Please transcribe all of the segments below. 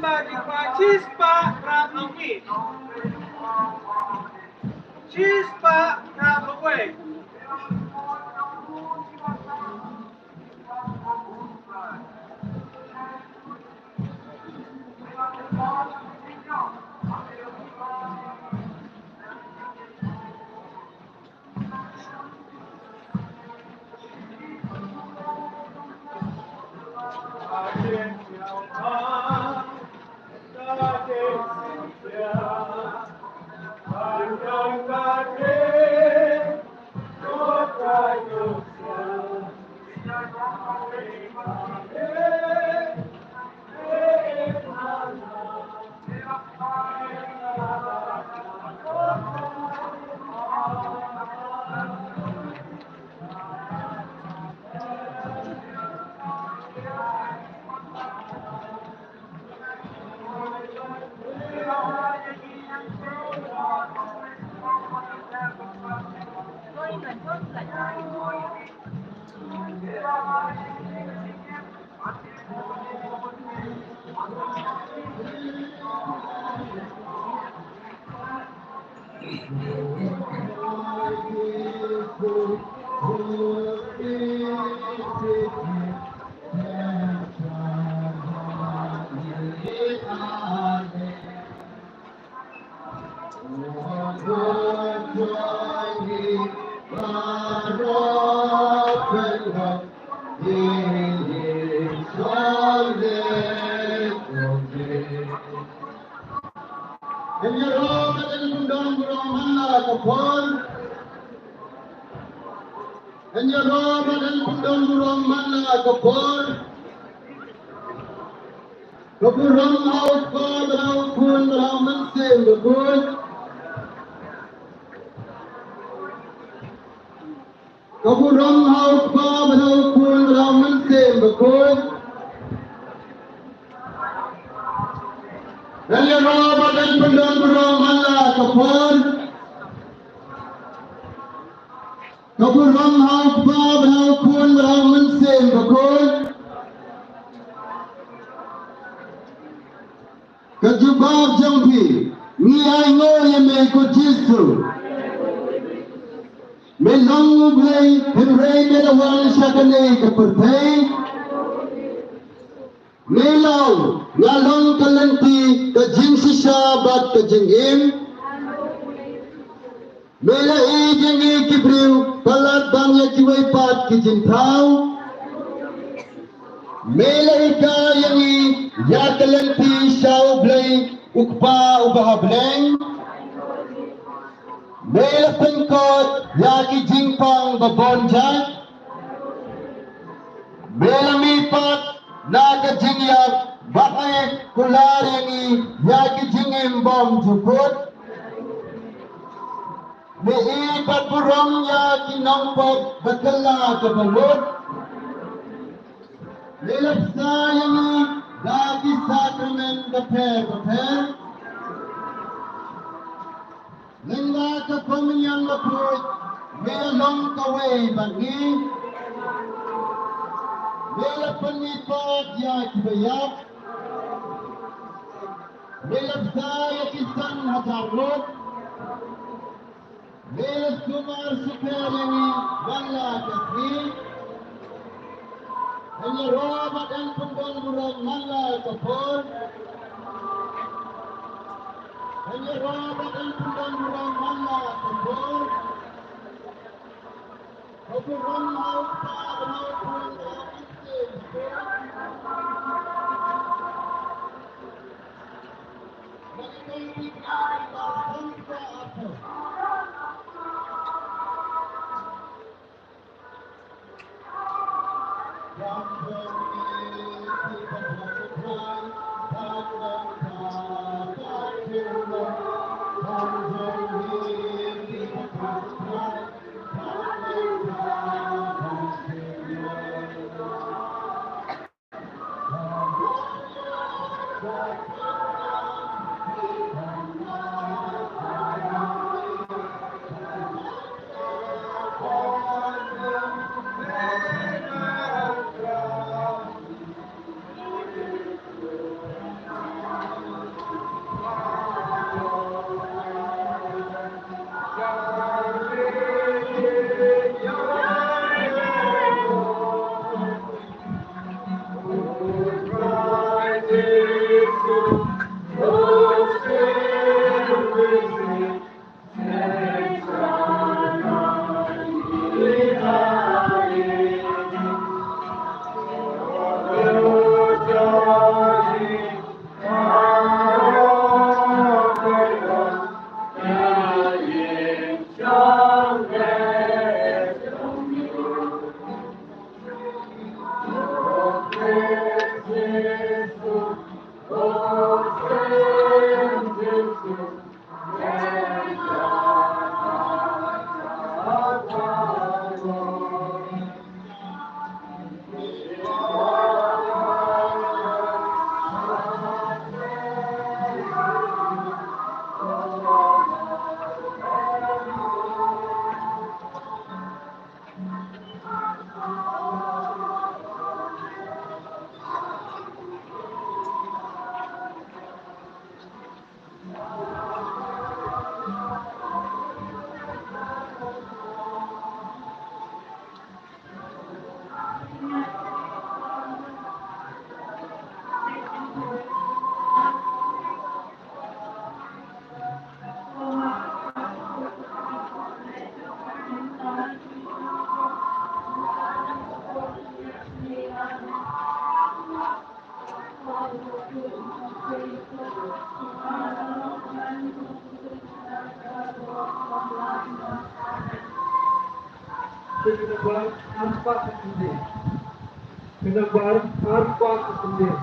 Magpa Chispa Rapawi. Chispa Rapawi. Kajubab jampi, ni aingo ye me ko jisu. Me longu blay, hemrei me la wal shakane ke perthai. Me lau, ngalong kalanti ke jing sisa bat ke jing im. Me la jing kibriu, palat bang ya jiwai pat ke jing thau. Mela ika yangi ya kalanti shau blay ukpa ubah bleng. Mela pengkot ya ki jingpang babonjak. Mela mipat na ka jingyak bakai kular yangi ya ki jingim bom jukut. Me ipat burong ya ki nongpot bakala ke balut. Lelap sayangi dagi sakramen beper. Lengga ke pemenyang leput, melong kawe bagi. Lelap penipat ya kibayap. Lelap saya kisan hajarut. Lelap kumar sukayangi bangla kasih. Hanya robat dan pembang burung mangga kapur. Hanya robat dan pembang burung mangga kapur. Kapur ramau tak ramau pun tak mungkin. Bagaimana kita bangsa apa? Penebar tanpa kesendirian. Penebar tanpa kesendirian.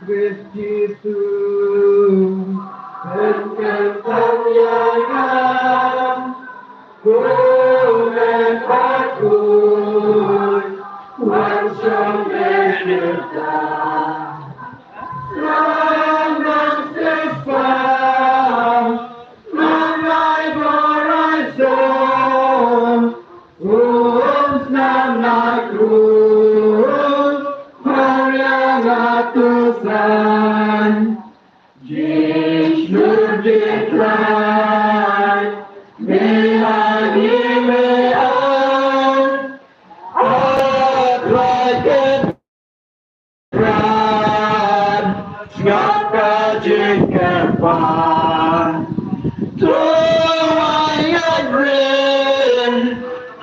Kristu berkatang yang bukan takut langsung menyerta selamat sesat menai berasal usnana cruz yang ratusan Jisnur deklan Mehani me'an Atraken Ran Ngaka jengkepan Tuayan rin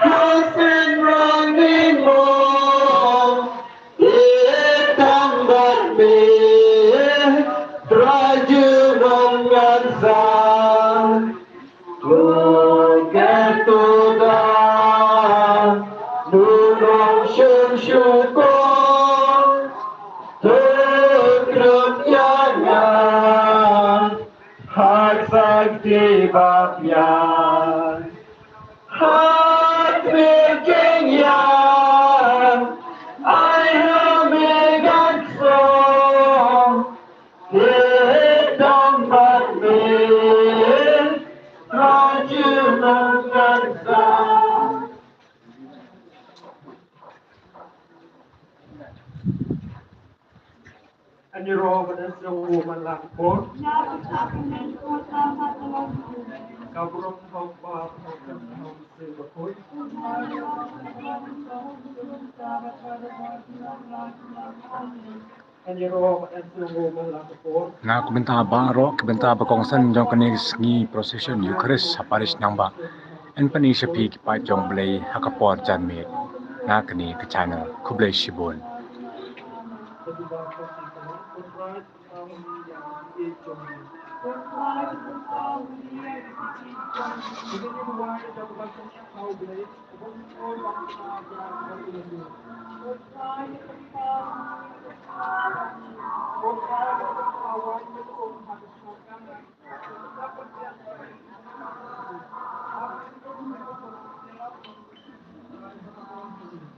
Hasin rangin mo Sakti Bapyan Hak Birking Yang I have begun song Hitam Batmin Raju Mengansang Anh rô bên anh sâu mình làm cốt Cao rộng không ba không cần không xin bật cốt Anh rô bên anh sâu mình làm cốt Na kubenta baro kubenta bakongsan jong kanis ngi procession Eucharist haparis nangba en pani shapi ki pa jong blay hakapor janme na kani ka channel kublay shibon